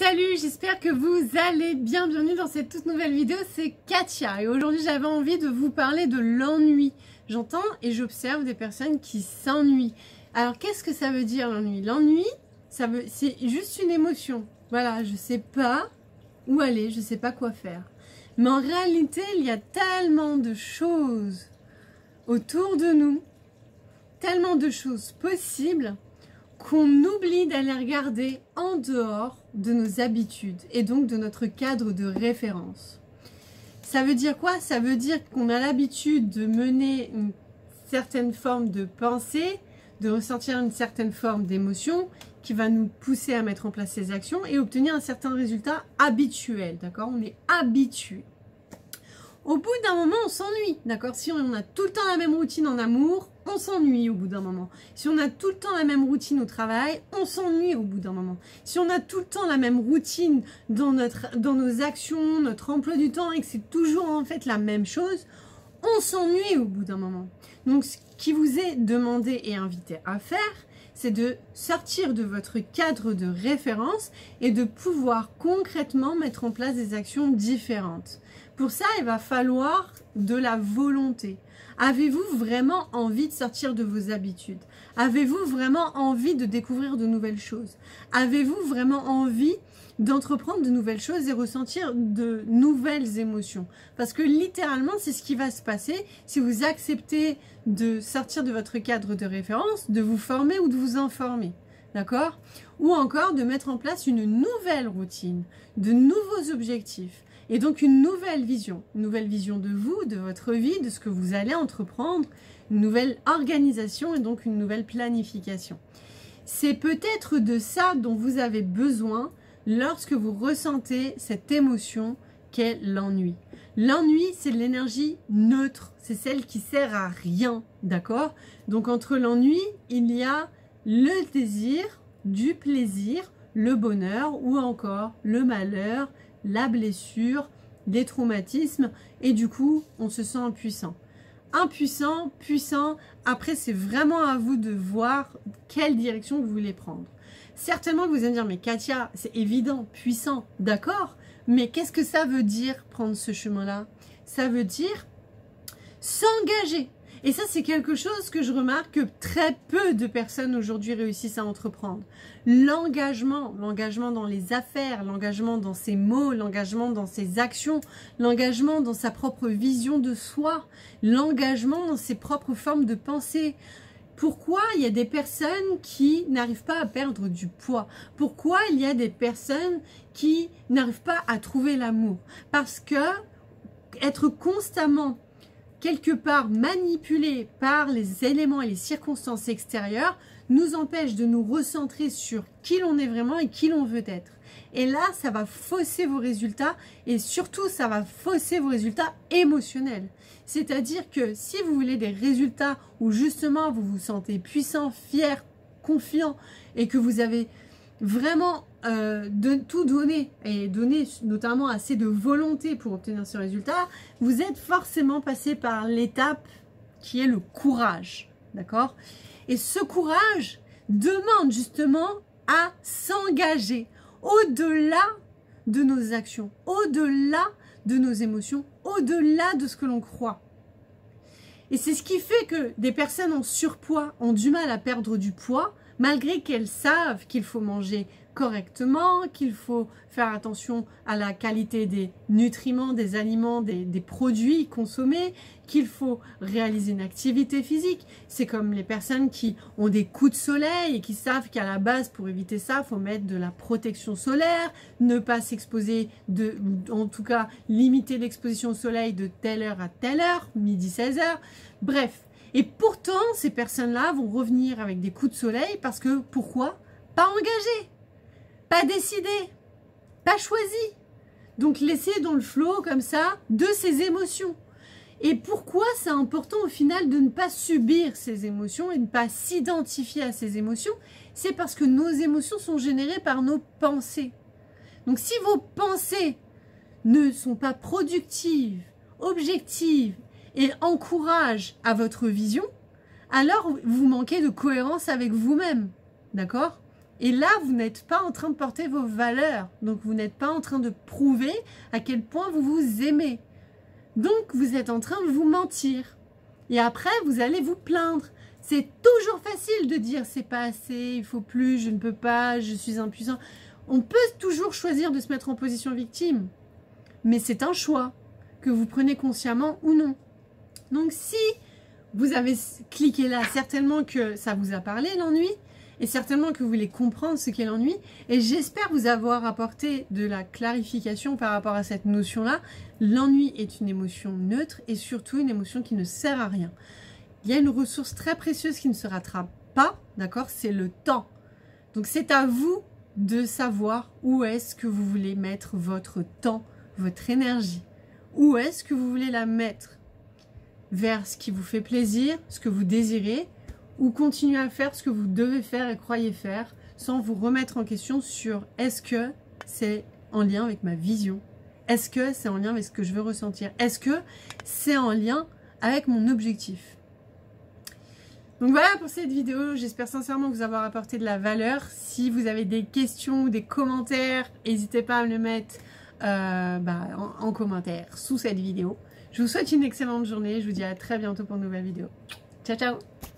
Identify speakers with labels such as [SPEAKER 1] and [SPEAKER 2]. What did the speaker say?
[SPEAKER 1] Salut, j'espère que vous allez bien. Bienvenue dans cette toute nouvelle vidéo, c'est Katia. Et aujourd'hui, j'avais envie de vous parler de l'ennui. J'entends et j'observe des personnes qui s'ennuient. Alors, qu'est-ce que ça veut dire l'ennui? L'ennui, c'est juste une émotion. Voilà, je sais pas où aller, je sais pas quoi faire. Mais en réalité, il y a tellement de choses autour de nous, tellement de choses possibles, qu'on oublie d'aller regarder en dehors de nos habitudes et donc de notre cadre de référence. Ça veut dire quoi? Ça veut dire qu'on a l'habitude de mener une certaine forme de pensée, de ressentir une certaine forme d'émotion qui va nous pousser à mettre en place ces actions et obtenir un certain résultat habituel, d'accord? On est habitué. Au bout d'un moment, on s'ennuie, d'accord? Si on a tout le temps la même routine en amour, on s'ennuie au bout d'un moment. Si on a tout le temps la même routine au travail, on s'ennuie au bout d'un moment. Si on a tout le temps la même routine dans nos actions, notre emploi du temps et que c'est toujours en fait la même chose, on s'ennuie au bout d'un moment. Donc, ce qui vous est demandé et invité à faire, c'est de sortir de votre cadre de référence et de pouvoir concrètement mettre en place des actions différentes. Pour ça, il va falloir de la volonté. Avez-vous vraiment envie de sortir de vos habitudes? Avez-vous vraiment envie de découvrir de nouvelles choses? Avez-vous vraiment envie d'entreprendre de nouvelles choses et ressentir de nouvelles émotions? Parce que littéralement, c'est ce qui va se passer si vous acceptez de sortir de votre cadre de référence, de vous former ou de vous informer. D'accord? Ou encore de mettre en place une nouvelle routine, de nouveaux objectifs. Et donc une nouvelle vision de vous, de votre vie, de ce que vous allez entreprendre, une nouvelle organisation et donc une nouvelle planification. C'est peut-être de ça dont vous avez besoin lorsque vous ressentez cette émotion qu'est l'ennui. L'ennui, c'est l'énergie neutre, c'est celle qui sert à rien, d'accord? Donc entre l'ennui, il y a le désir, du plaisir, le bonheur ou encore le malheur, la blessure, les traumatismes et du coup on se sent impuissant. Impuissant, puissant, après c'est vraiment à vous de voir quelle direction vous voulez prendre. Certainement que vous allez me dire mais Katia c'est évident, puissant, d'accord, mais qu'est-ce que ça veut dire prendre ce chemin-là? Ça veut dire s'engager. Et ça, c'est quelque chose que je remarque que très peu de personnes aujourd'hui réussissent à entreprendre. L'engagement dans les affaires, l'engagement dans ses mots, l'engagement dans ses actions, l'engagement dans sa propre vision de soi, l'engagement dans ses propres formes de pensée. Pourquoi il y a des personnes qui n'arrivent pas à perdre du poids? Pourquoi il y a des personnes qui n'arrivent pas à trouver l'amour? Parce que être constamment quelque part manipulé par les éléments et les circonstances extérieures nous empêche de nous recentrer sur qui l'on est vraiment et qui l'on veut être. Et là, ça va fausser vos résultats et surtout, ça va fausser vos résultats émotionnels. C'est-à-dire que si vous voulez des résultats où justement vous vous sentez puissant, fier, confiant et que vous avez vraiment de tout donner et donner notamment assez de volonté pour obtenir ce résultat, vous êtes forcément passé par l'étape qui est le courage, d'accord? Et ce courage demande justement à s'engager au-delà de nos actions, au-delà de nos émotions, au-delà de ce que l'on croit. Et c'est ce qui fait que des personnes en surpoids ont du mal à perdre du poids, malgré qu'elles savent qu'il faut manger correctement, qu'il faut faire attention à la qualité des nutriments, des aliments, des produits consommés, qu'il faut réaliser une activité physique. C'est comme les personnes qui ont des coups de soleil et qui savent qu'à la base, pour éviter ça, il faut mettre de la protection solaire, ne pas s'exposer, en tout cas limiter l'exposition au soleil de telle heure à telle heure, midi 16h, bref. Et pourtant, ces personnes-là vont revenir avec des coups de soleil parce que, pourquoi? Pas engagées, pas décidées, pas choisies. Donc, laissées dans le flot, comme ça, de ces émotions. Et pourquoi c'est important, au final, de ne pas subir ces émotions et de ne pas s'identifier à ces émotions? C'est parce que nos émotions sont générées par nos pensées. Donc, si vos pensées ne sont pas productives, objectives, et encourage à votre vision, alors vous manquez de cohérence avec vous-même, d'accord? Et là, vous n'êtes pas en train de porter vos valeurs. Donc, vous n'êtes pas en train de prouver à quel point vous vous aimez. Donc, vous êtes en train de vous mentir. Et après, vous allez vous plaindre. C'est toujours facile de dire c'est pas assez, il faut plus, je ne peux pas, je suis impuissant. On peut toujours choisir de se mettre en position victime. Mais c'est un choix que vous prenez consciemment ou non. Donc, si vous avez cliqué là, certainement que ça vous a parlé, l'ennui. Et certainement que vous voulez comprendre ce qu'est l'ennui. Et j'espère vous avoir apporté de la clarification par rapport à cette notion-là. L'ennui est une émotion neutre et surtout une émotion qui ne sert à rien. Il y a une ressource très précieuse qui ne se rattrape pas, d'accord? C'est le temps. Donc c'est à vous de savoir où est-ce que vous voulez mettre votre temps, votre énergie. Où est-ce que vous voulez la mettre? Vers ce qui vous fait plaisir, ce que vous désirez, ou continuer à faire ce que vous devez faire et croyez faire sans vous remettre en question sur est-ce que c'est en lien avec ma vision? Est-ce que c'est en lien avec ce que je veux ressentir? Est-ce que c'est en lien avec mon objectif? Donc voilà pour cette vidéo, j'espère sincèrement vous avoir apporté de la valeur. Si vous avez des questions ou des commentaires, n'hésitez pas à me le mettre en commentaire sous cette vidéo. Je vous souhaite une excellente journée, je vous dis à très bientôt pour une nouvelle vidéo. Ciao ciao!